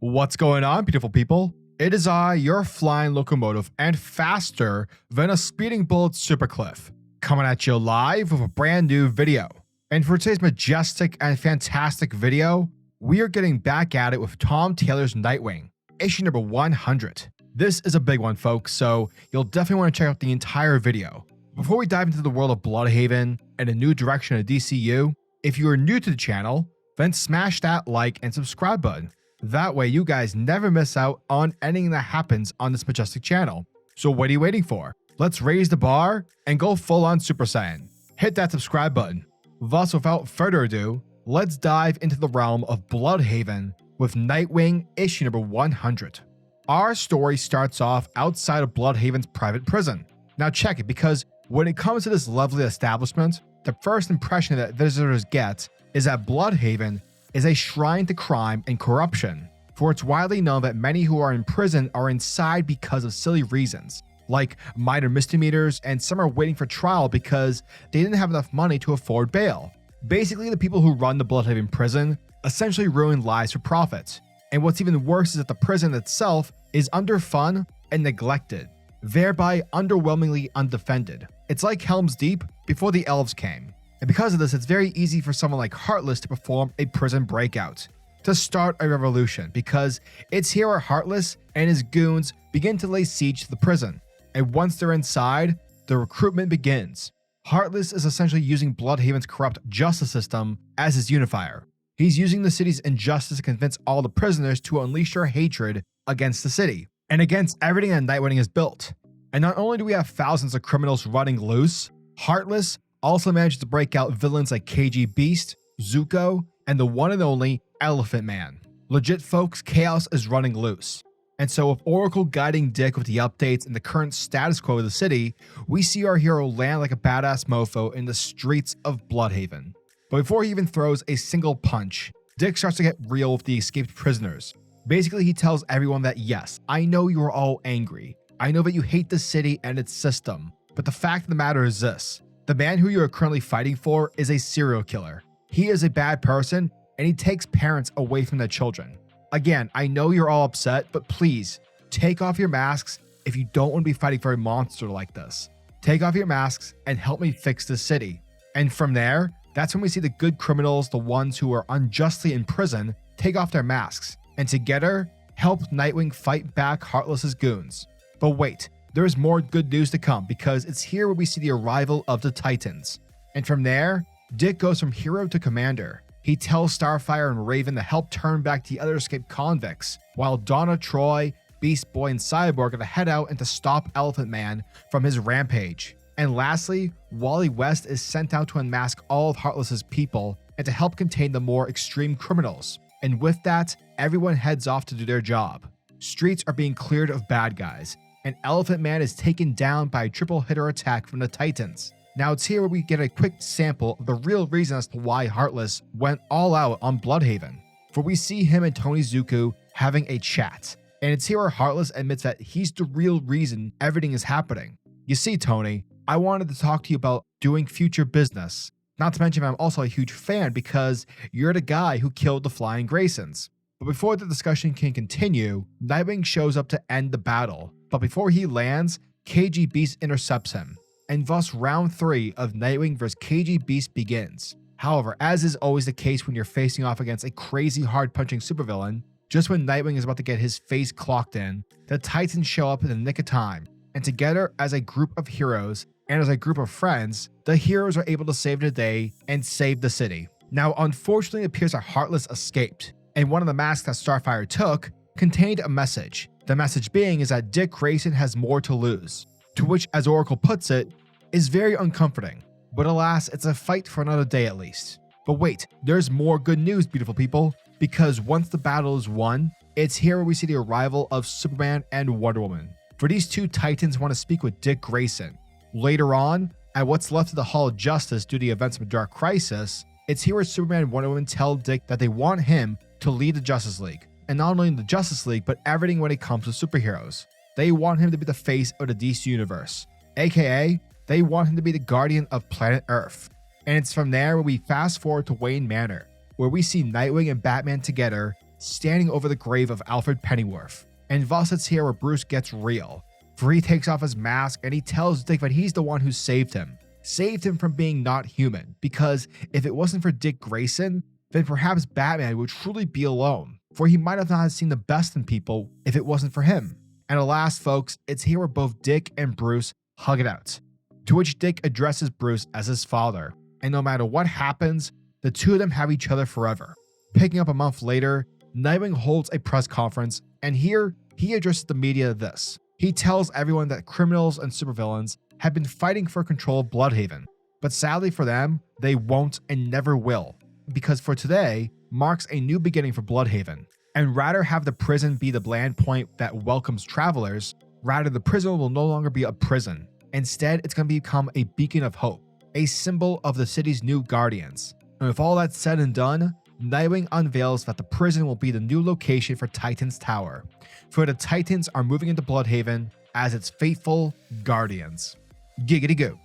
What's going on, beautiful people? It is I, your flying locomotive, and faster than a speeding bullet SuperCliff, coming at you live with a brand new video. And for today's majestic and fantastic video, we are getting back at it with Tom Taylor's Nightwing, issue number 100. This is a big one, folks, so you'll definitely want to check out the entire video. Before we dive into the world of Bludhaven and a new direction of DCU, if you are new to the channel, then smash that like and subscribe button. That way you guys never miss out on anything that happens on this majestic channel. So what are you waiting for? Let's raise the bar and go full on Super Saiyan. Hit that subscribe button. Thus, without further ado, let's dive into the realm of Bludhaven with Nightwing issue number 100. Our story starts off outside of Bludhaven's private prison. Now check it, because when it comes to this lovely establishment, the first impression that visitors get is that Bludhaven is a shrine to crime and corruption, for it's widely known that many who are in prison are inside because of silly reasons, like minor misdemeanors, and some are waiting for trial because they didn't have enough money to afford bail. Basically, the people who run the Bludhaven prison essentially ruin lives for profit, and what's even worse is that the prison itself is underfunded and neglected, thereby underwhelmingly undefended. It's like Helm's Deep before the elves came. And because of this, it's very easy for someone like Heartless to perform a prison breakout, to start a revolution, because it's here where Heartless and his goons begin to lay siege to the prison. And once they're inside, the recruitment begins. Heartless is essentially using Bludhaven's corrupt justice system as his unifier. He's using the city's injustice to convince all the prisoners to unleash their hatred against the city, and against everything that Nightwing has built. And not only do we have thousands of criminals running loose, Heartless also managed to break out villains like KG Beast, Zuko, and the one and only Elephant Man. Legit folks, chaos is running loose. And so with Oracle guiding Dick with the updates and the current status quo of the city, we see our hero land like a badass mofo in the streets of Bludhaven. But before he even throws a single punch, Dick starts to get real with the escaped prisoners. Basically, he tells everyone that yes, I know you are all angry. I know that you hate the city and its system. But the fact of the matter is this. The man who you are currently fighting for is a serial killer. He is a bad person, and he takes parents away from their children. Again, I know you're all upset, but please, take off your masks if you don't want to be fighting for a monster like this. Take off your masks and help me fix this city. And from there, that's when we see the good criminals, the ones who are unjustly in prison, take off their masks, and together, help Nightwing fight back Heartless's goons. But wait, there is more good news to come, because it's here where we see the arrival of the Titans. And from there, Dick goes from hero to commander. He tells Starfire and Raven to help turn back the other escaped convicts, while Donna, Troy, Beast Boy, and Cyborg are to head out and to stop Elephant Man from his rampage. And lastly, Wally West is sent out to unmask all of Heartless's people and to help contain the more extreme criminals. And with that, everyone heads off to do their job. Streets are being cleared of bad guys, and Elephant Man is taken down by a triple hitter attack from the Titans. Now it's here where we get a quick sample of the real reason as to why Heartless went all out on Bludhaven. For we see him and Tony Zuko having a chat, and it's here where Heartless admits that he's the real reason everything is happening. You see, Tony, I wanted to talk to you about doing future business. Not to mention I'm also a huge fan because you're the guy who killed the Flying Graysons. But before the discussion can continue, Nightwing shows up to end the battle. But before he lands, KG Beast intercepts him, and thus round 3 of Nightwing vs KG Beast begins. However, as is always the case when you're facing off against a crazy hard-punching supervillain, just when Nightwing is about to get his face clocked in, the Titans show up in the nick of time, and together as a group of heroes and as a group of friends, the heroes are able to save the day and save the city. Now, unfortunately, it appears that Heartless escaped, and one of the masks that Starfire took contained a message. The message being is that Dick Grayson has more to lose, to which, as Oracle puts it, is very uncomforting. But alas, it's a fight for another day at least. But wait, there's more good news, beautiful people, because once the battle is won, it's here where we see the arrival of Superman and Wonder Woman. For these two Titans want to speak with Dick Grayson. Later on, at what's left of the Hall of Justice due to the events of Dark Crisis, it's here where Superman and Wonder Woman tell Dick that they want him to lead the Justice League. And not only the Justice League, but everything when it comes to superheroes. They want him to be the face of the DC Universe, aka they want him to be the guardian of planet Earth. And it's from there where we fast forward to Wayne Manor, where we see Nightwing and Batman together standing over the grave of Alfred Pennyworth. And thus it's here where Bruce gets real, for he takes off his mask and he tells Dick that he's the one who saved him from being not human, because if it wasn't for Dick Grayson, then perhaps Batman would truly be alone, for he might have not seen the best in people if it wasn't for him. And alas folks, it's here where both Dick and Bruce hug it out, to which Dick addresses Bruce as his father, and no matter what happens, the two of them have each other forever. Picking up a month later, Nightwing holds a press conference, and here he addresses the media this. He tells everyone that criminals and supervillains have been fighting for control of Blüdhaven, but sadly for them, they won't and never will, because for today marks a new beginning for Bludhaven. And rather have the prison be the land point that welcomes travelers, rather the prison will no longer be a prison. Instead, it's going to become a beacon of hope, a symbol of the city's new guardians. And with all that said and done, Nightwing unveils that the prison will be the new location for Titan's Tower, for the Titans are moving into Bludhaven as its faithful guardians. Giggity goo.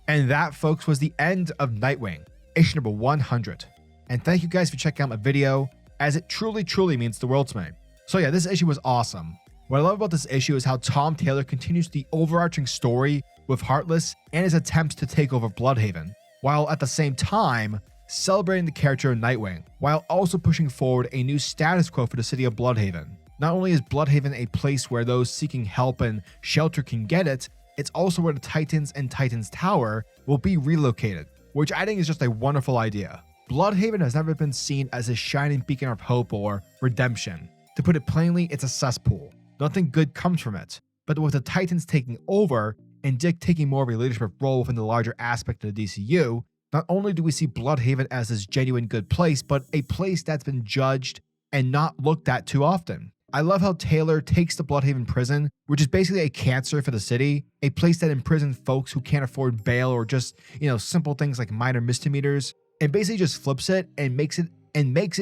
And that, folks, was the end of Nightwing, issue number 100. And thank you guys for checking out my video, as it truly means the world to me. So yeah, this issue was awesome. What I love about this issue is how Tom Taylor continues the overarching story with Heartless and his attempts to take over Bludhaven, while at the same time celebrating the character of Nightwing, while also pushing forward a new status quo for the city of Bludhaven. Not only is Bludhaven a place where those seeking help and shelter can get it, it's also where the Titans and Titan's Tower will be relocated, which I think is just a wonderful idea. Bludhaven has never been seen as a shining beacon of hope or redemption. To put it plainly, it's a cesspool. Nothing good comes from it. But with the Titans taking over and Dick taking more of a leadership role within the larger aspect of the DCU, not only do we see Bludhaven as this genuine good place, but a place that's been judged and not looked at too often. I love how Taylor takes the Bludhaven prison, which is basically a cancer for the city, a place that imprisons folks who can't afford bail or just, simple things like minor misdemeanors, and basically just flips it and makes it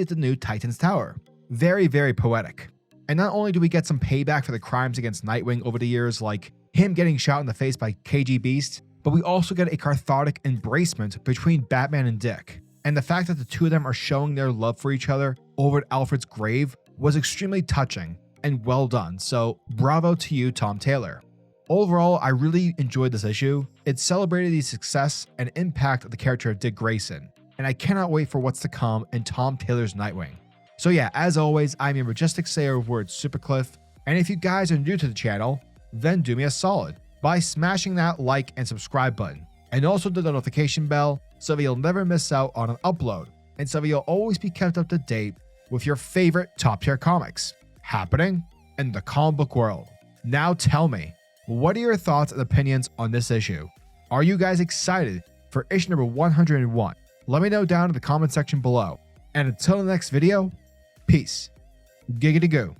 the new Titan's Tower. Very poetic. And not only do we get some payback for the crimes against Nightwing over the years, like him getting shot in the face by KG Beast, but we also get a cathartic embracement between Batman and Dick. And the fact that the two of them are showing their love for each other over at Alfred's grave was extremely touching and well done, so bravo to you, Tom Taylor. Overall, I really enjoyed this issue. It celebrated the success and impact of the character of Dick Grayson, and I cannot wait for what's to come in Tom Taylor's Nightwing. So yeah, as always, I'm your majestic sayer of words, SuperCliff, and if you guys are new to the channel, then do me a solid by smashing that like and subscribe button, and also the notification bell so that you'll never miss out on an upload, and so that you'll always be kept up to date with your favorite top tier comics happening in the comic book world. Now tell me, what are your thoughts and opinions on this issue? Are you guys excited for issue number 101? Let me know down in the comment section below. And until the next video, peace. Giggity goo.